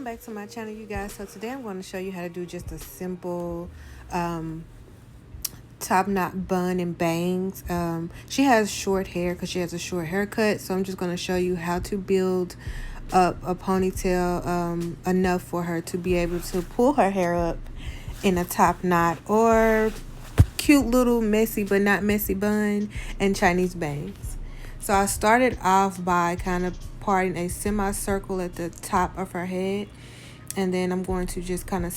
Welcome back to my channel, you guys. So today I'm going to show you how to do just a simple top knot bun and bangs. She has short hair because she has a short haircut, so I'm just going to show you how to build up a ponytail enough for her to be able to pull her hair up in a top knot or cute little messy but not messy bun and Chinese bangs. So I started off by kind of parting a semicircle at the top of her head, and then I'm going to just kind of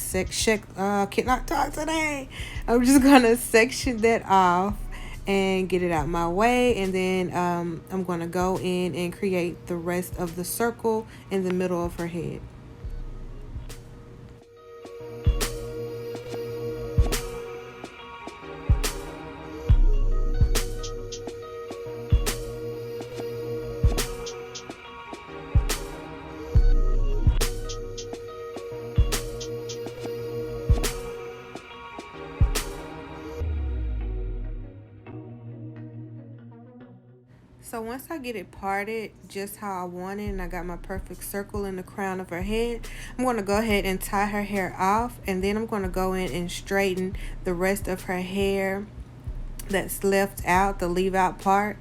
cannot talk today. I'm just gonna section that off and get it out my way, and then I'm gonna go in and create the rest of the circle in the middle of her head. So once I get it parted just how I want it and I got my perfect circle in the crown of her head, I'm going to go ahead and tie her hair off, and then I'm going to go in and straighten the rest of her hair that's left out, the leave out part.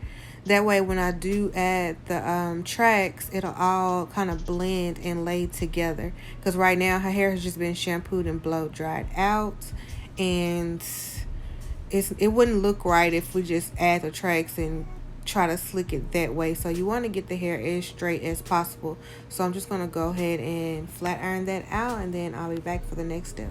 That way when I do add the tracks, it'll all kind of blend and lay together, because right now her hair has just been shampooed and blow dried out, and it wouldn't look right if we just add the tracks and try to slick it that way. So you want to get the hair as straight as possible. So I'm just going to go ahead and flat iron that out, and then I'll be back for the next step.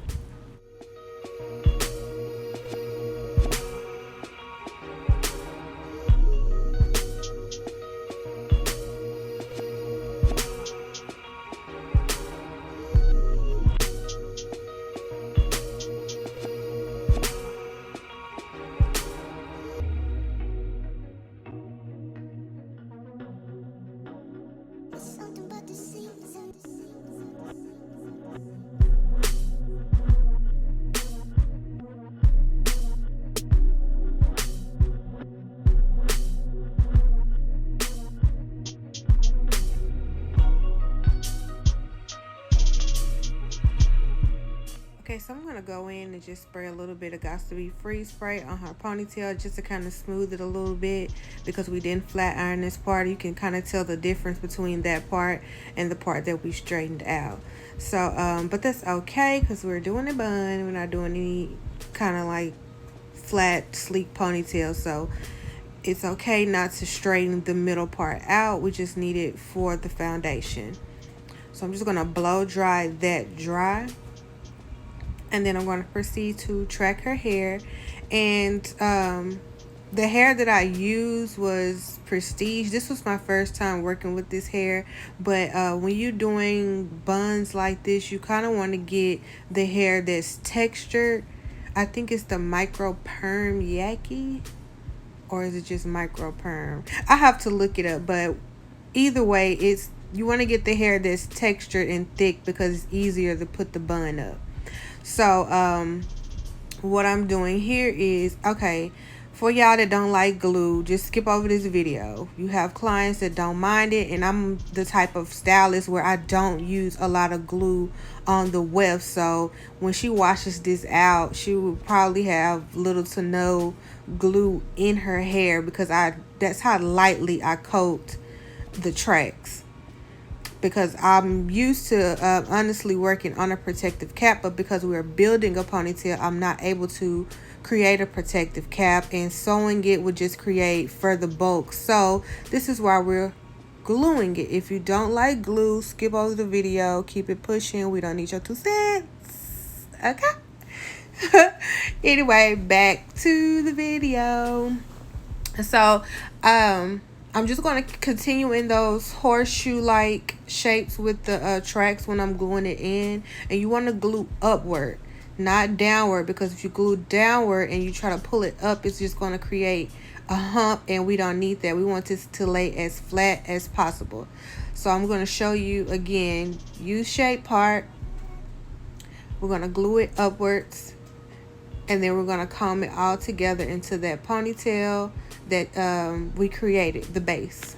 Okay, so I'm going to go in and just spray a little bit of Got to Be Free spray on her ponytail just to kind of smooth it a little bit, because we didn't flat iron this part. You can kind of tell the difference between that part and the part that we straightened out. So, but that's okay because we're doing a bun. We're not doing any kind of like flat, sleek ponytail. So it's okay not to straighten the middle part out. We just need it for the foundation. So I'm just going to blow dry that dry. And then I'm going to proceed to track her hair. And the hair that I used was Prestige. This was my first time working with this hair. But when you're doing buns like this, you kind of want to get the hair that's textured. I think it's the micro perm yaki. Or is it just micro perm? I have to look it up. But either way, you want to get the hair that's textured and thick because it's easier to put the bun up. So what I'm doing here is, okay, for y'all that don't like glue, just skip over this video. You have clients that don't mind it, and I'm the type of stylist where I don't use a lot of glue on the weft. So when she washes this out, she will probably have little to no glue in her hair, because that's how lightly I coat the tracks. Because I'm used to honestly working on a protective cap, but because we're building a ponytail, I'm not able to create a protective cap, and sewing it would just create further bulk. So this is why we're gluing it. If you don't like glue, skip over the video, keep it pushing. We don't need your 2 cents. Okay. Anyway, back to the video. So I'm just going to continue in those horseshoe-like shapes with the tracks when I'm gluing it in. And you want to glue upward, not downward, because if you glue downward and you try to pull it up, it's just going to create a hump, and we don't need that. We want this to lay as flat as possible. So I'm going to show you again. U-shaped part. We're going to glue it upwards, and then we're going to comb it all together into that ponytail that we created, the base.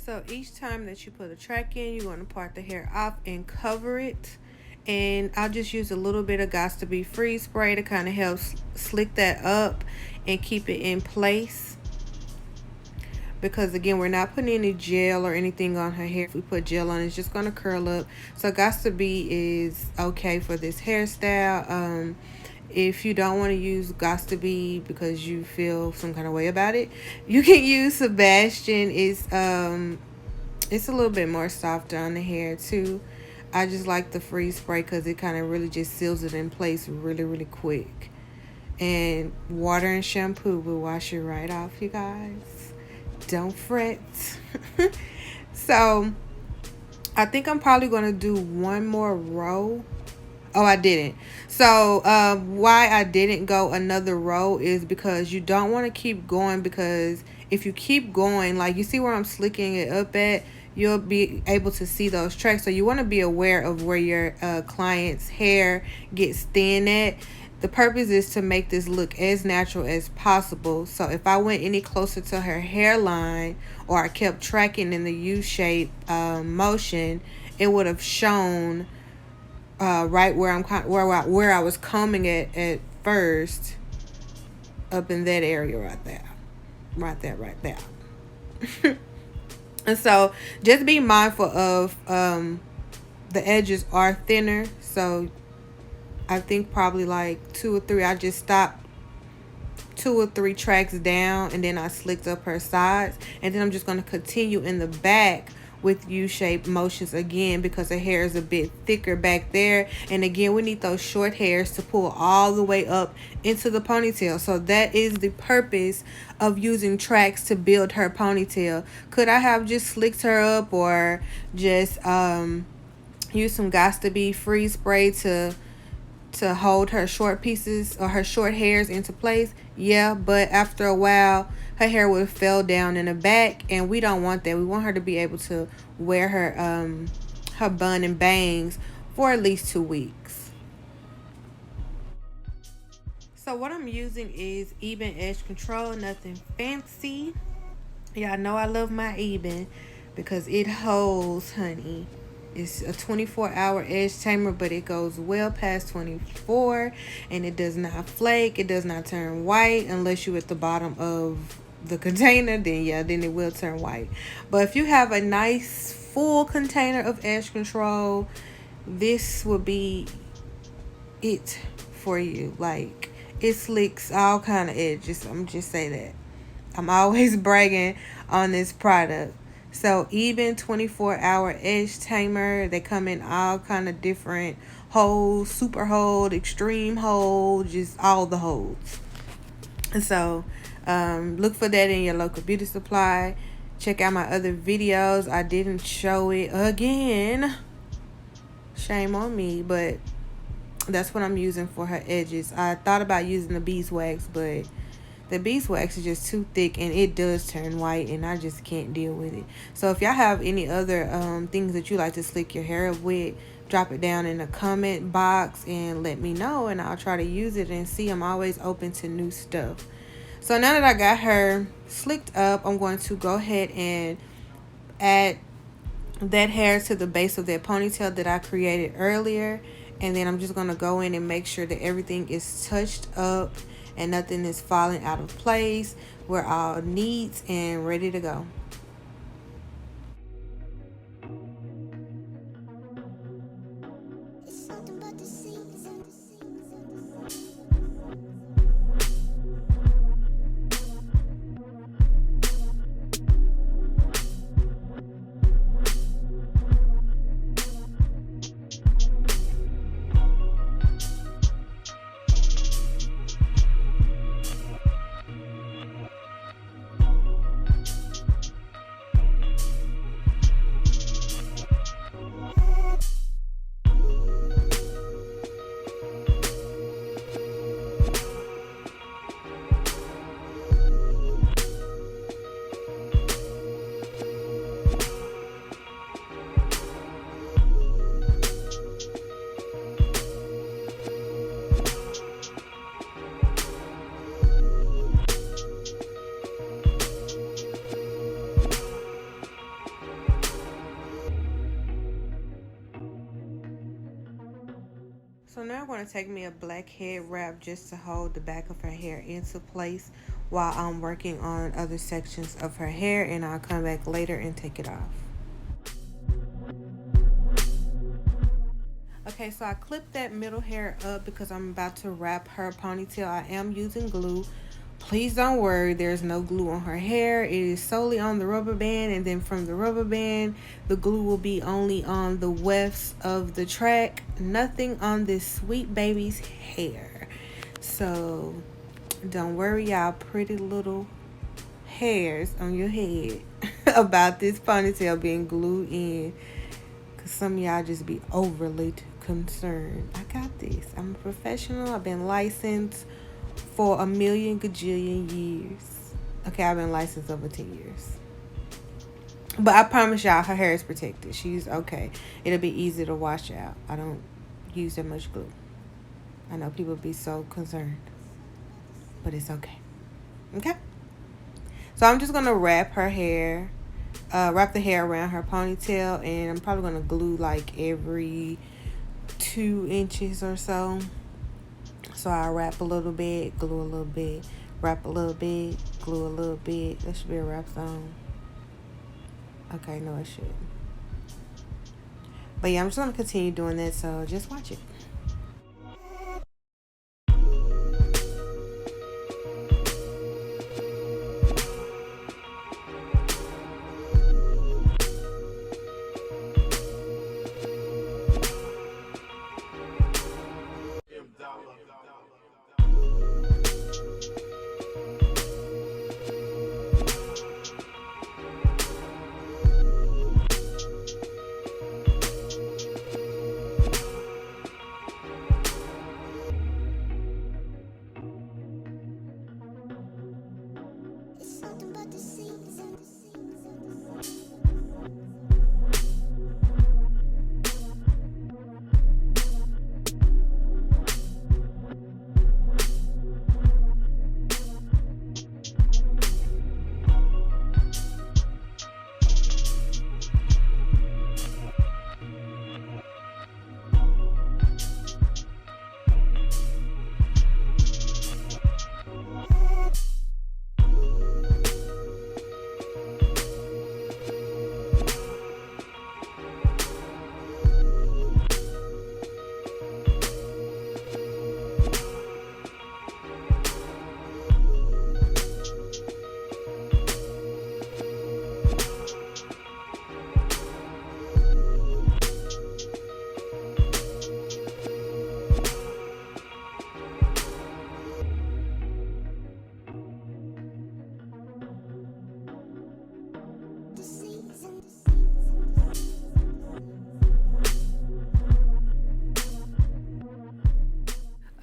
So each time that you put a track in, you're going to part the hair off and cover it. And I'll just use a little bit of Gots to Be Freeze spray to kind of help slick that up and keep it in place. Because again, we're not putting any gel or anything on her hair. If we put gel on, it's just going to curl up. So Gots to Be is okay for this hairstyle. If you don't want to use Gots to Be because you feel some kind of way about it, you can use Sebastian. It's a little bit more softer on the hair too. I just like the freeze spray because it kind of really just seals it in place really quick. And water and shampoo will wash it right off, you guys. Don't fret. So I think I'm probably going to do one more row. Oh, I didn't. So why I didn't go another row is because you don't want to keep going, because if you keep going, like you see where I'm slicking it up at, you'll be able to see those tracks. So you want to be aware of where your client's hair gets thin at. The purpose is to make this look as natural as possible. So if I went any closer to her hairline, or I kept tracking in the U-shape motion, it would have shown right where where I was combing it at first, up in that area right there. And so just be mindful of the edges are thinner. So I think probably like 2 or 3. I just stopped 2 or 3 tracks down, and then I slicked up her sides, and then I'm just going to continue in the back with U-shaped motions again, because her hair is a bit thicker back there. And again, we need those short hairs to pull all the way up into the ponytail. So that is the purpose of using tracks to build her ponytail. Could I have just slicked her up, or just use some Gots to Be Freeze spray to hold her short pieces or her short hairs into place? Yeah, but after a while her hair would have fell down in the back, and we don't want that. We want her to be able to wear her bun and bangs for at least 2 weeks. So what I'm using is Eben edge control, nothing fancy. Y'all know I love my Eben because it holds, honey. It's a 24-hour edge tamer, but it goes well past 24, and it does not flake. It does not turn white unless you're at the bottom of the container. Then it will turn white. But if you have a nice full container of edge control, this will be it for you. Like, it slicks all kind of edges. I'm just say that. I'm always bragging on this product. So Eben 24-hour edge tamer. They come in all kind of different holds: super hold, extreme hold, just all the holds. And so look for that in your local beauty supply. Check out my other videos. I didn't show it again. Shame on me, but that's what I'm using for her edges. I thought about using the beeswax, but the beeswax is just too thick, and it does turn white, and I just can't deal with it. So if y'all have any other things that you like to slick your hair up with, drop it down in the comment box and let me know, and I'll try to use it and see. I'm always open to new stuff. So now that I got her slicked up, I'm going to go ahead and add that hair to the base of that ponytail that I created earlier. And then I'm just going to go in and make sure that everything is touched up and nothing is falling out of place. We're all neat and ready to go. I'm going to take me a black head wrap just to hold the back of her hair into place while I'm working on other sections of her hair, and I'll come back later and take it off. Okay, so I clipped that middle hair up because I'm about to wrap her ponytail. I am using glue. Please don't worry, there's no glue on her hair. It is solely on the rubber band, and then from the rubber band, the glue will be only on the wefts of the track, nothing on this sweet baby's hair. So don't worry, y'all pretty little hairs on your head about this ponytail being glued in, because some of y'all just be overly concerned. I got this. I'm a professional. I've been licensed for a million gajillion years. Okay, I've been licensed over 10 years. But I promise y'all, her hair is protected. She's okay. It'll be easy to wash out. I don't use that much glue. I know people be so concerned, but it's okay. Okay? So I'm just going to wrap the hair around her ponytail, and I'm probably going to glue like every 2 inches or so. So I wrap a little bit, glue a little bit, wrap a little bit, glue a little bit. That should be a wrap zone. Okay, no, it shouldn't. But yeah, I'm just going to continue doing that, so just watch it.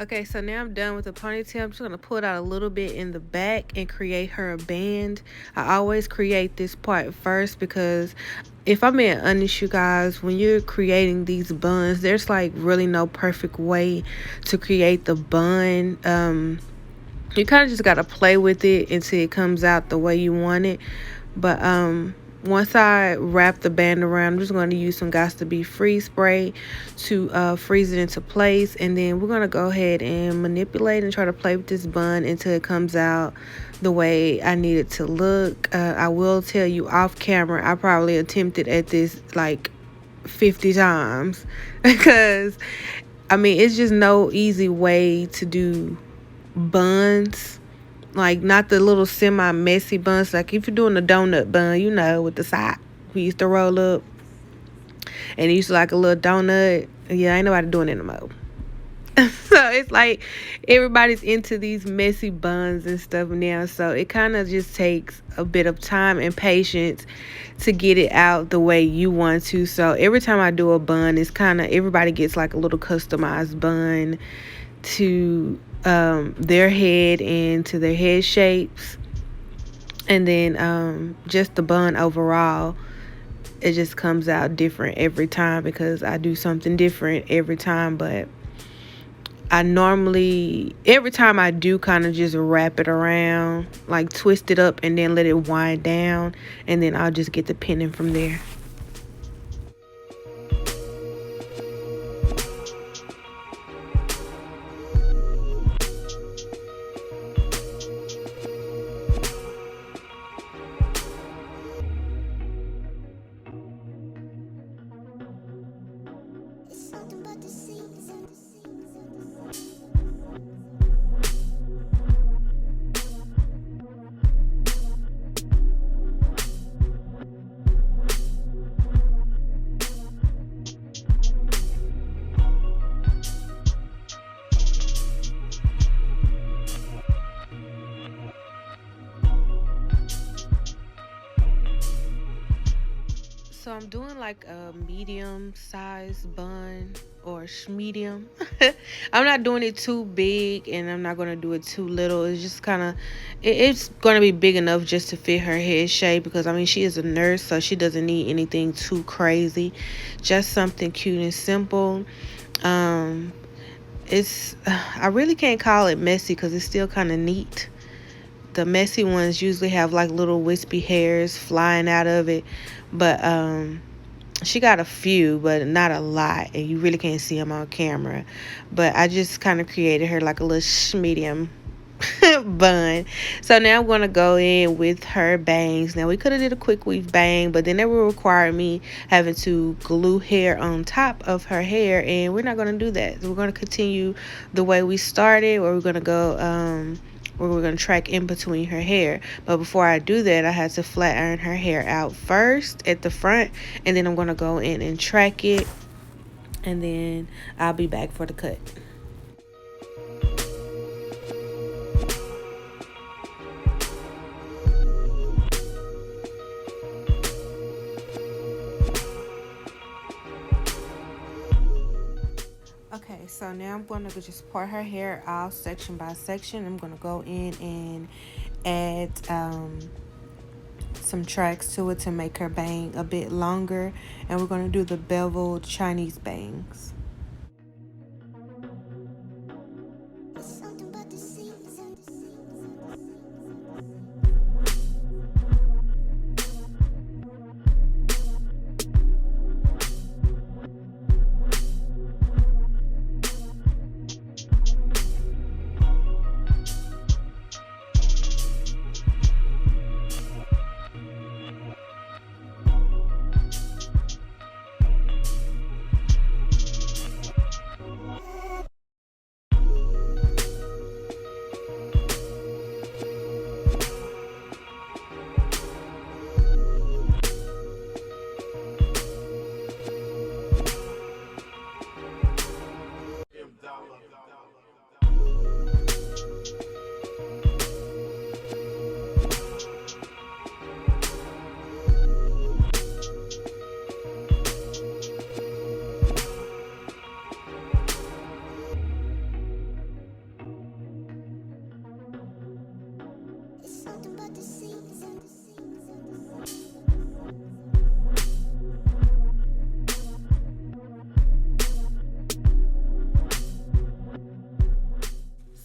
Okay, so now I'm done with the ponytail. I'm just going to pull it out a little bit in the back and create her a band. I always create this part first because if I'm being honest, you guys, when you're creating these buns, there's like really no perfect way to create the bun. You kind of just got to play with it until it comes out the way you want it. But once I wrap the band around, I'm just going to use some Got to Be freeze spray to freeze it into place. And then we're going to go ahead and manipulate and try to play with this bun until it comes out the way I need it to look. I will tell you off camera, I probably attempted at this like 50 times because, I mean, it's just no easy way to do buns. Like, not the little semi-messy buns. Like, if you're doing a donut bun, you know, with the side, we used to roll up. And it used to like a little donut. Yeah, ain't nobody doing it no more. So, it's like, everybody's into these messy buns and stuff now. So, it kind of just takes a bit of time and patience to get it out the way you want to. So, every time I do a bun, it's kind of, everybody gets like a little customized bun to their head and to their head shapes, and then just the bun overall, it just comes out different every time because I do something different every time. But I normally, every time I do, kind of just wrap it around, like twist it up and then let it wind down, and then I'll just get the pinning from there. So I'm doing like a medium size bun or medium. I'm not doing it too big and I'm not gonna do it too little. It's just kind of, it's gonna be big enough just to fit her head shape because I mean she is a nurse, so she doesn't need anything too crazy. Just something cute and simple. Um, it's I really can't call it messy because it's still kind of neat. The messy ones usually have like little wispy hairs flying out of it, but she got a few, but not a lot, and you really can't see them on camera. But I just kind of created her like a little medium bun. So now I'm gonna go in with her bangs. Now we could have did a quick weave bang, but then that will require me having to glue hair on top of her hair, and we're not gonna do that. We're gonna continue the way we started, where we're gonna go where we're gonna track in between her hair. But before I do that, I had to flat iron her hair out first at the front, and then I'm gonna go in and track it, and then I'll be back for the cut. Okay, so now I'm going to just part her hair out section by section. I'm going to go in and add some tracks to it to make her bang a bit longer. And we're going to do the beveled Chinese bangs.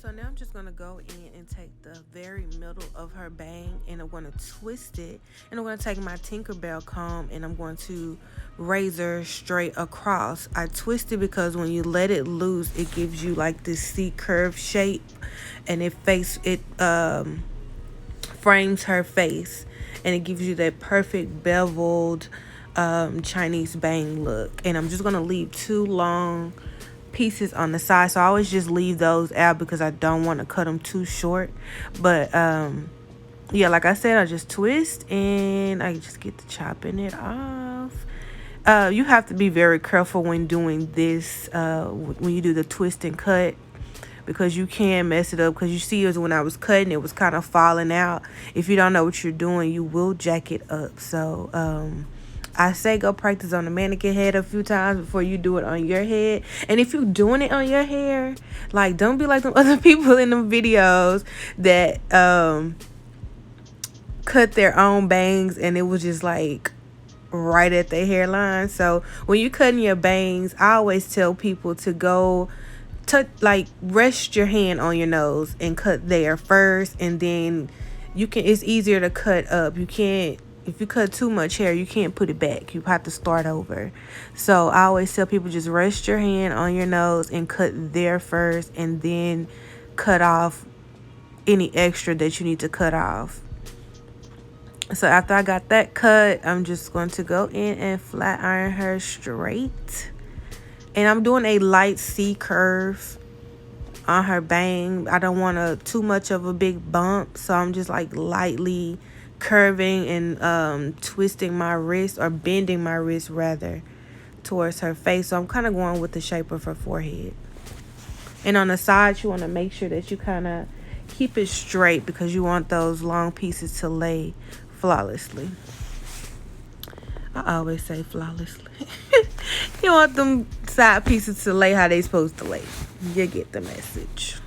So now I'm just going to go in and take the very middle of her bang and I'm going to twist it. And I'm going to take my Tinkerbell comb and I'm going to razor straight across. I twist it because when you let it loose, it gives you like this C curve shape, and it frames her face, and it gives you that perfect beveled Chinese bang look. And I'm just going to leave two long pieces on the side, so I always just leave those out because I don't want to cut them too short. But yeah, like I said, I just twist and I just get to chopping it off. You have to be very careful when doing this, when you do the twist and cut, because you can mess it up. Because you see, as when I was cutting, it was kind of falling out. If you don't know what you're doing, you will jack it up. So I say go practice on the mannequin head a few times before you do it on your head. And if you're doing it on your hair, like, don't be like them other people in them videos that cut their own bangs and it was just like right at their hairline. So when you're cutting your bangs, I always tell people to go like rest your hand on your nose and cut there first, and then it's easier to cut up. You can't, if you cut too much hair, you can't put it back. You have to start over. So I always tell people, just rest your hand on your nose and cut there first, and then cut off any extra that you need to cut off. So after I got that cut, I'm just going to go in and flat iron her straight. And I'm doing a light C curve on her bang. I don't want too much of a big bump, so I'm just like lightly curving and twisting my wrist, or bending my wrist rather, towards her face. So I'm kind of going with the shape of her forehead. And on the sides, you want to make sure that you kind of keep it straight because you want those long pieces to lay flawlessly. I always say flawlessly. You want them side pieces to lay how they supposed to lay. You get the message.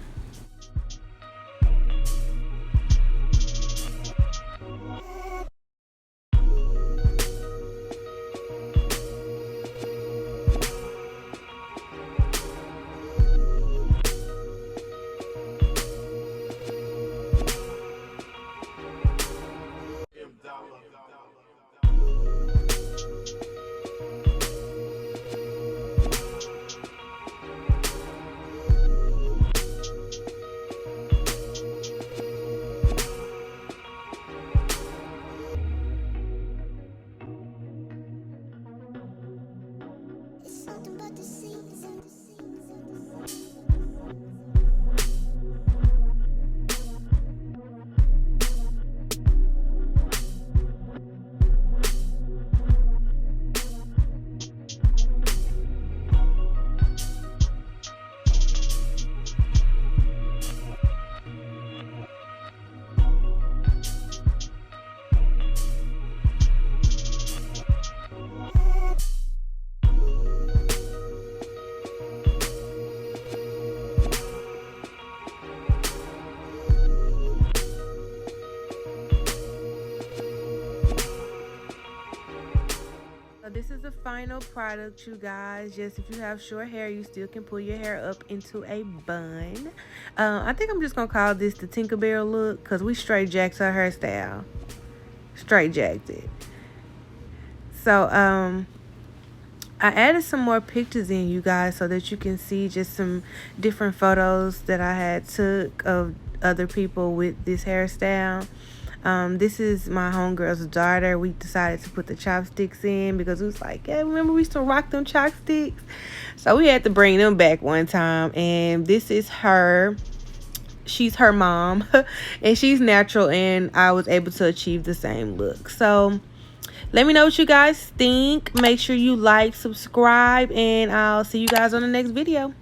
So this is the final product, you guys. Just if you have short hair, you still can pull your hair up into a bun. I think I'm just gonna call this the Tinkerbell look, because we straight jacked her hairstyle. Straight jacked it. So I added some more pictures in, you guys, so that you can see just some different photos that I had took of other people with this hairstyle. This is my homegirl's daughter. We decided to put the chopsticks in because it was like, yeah, remember we used to rock them chopsticks? So we had to bring them back one time. And this is her. She's her mom. And she's natural, and I was able to achieve the same look. So let me know what you guys think. Make sure you like, subscribe, and I'll see you guys on the next video.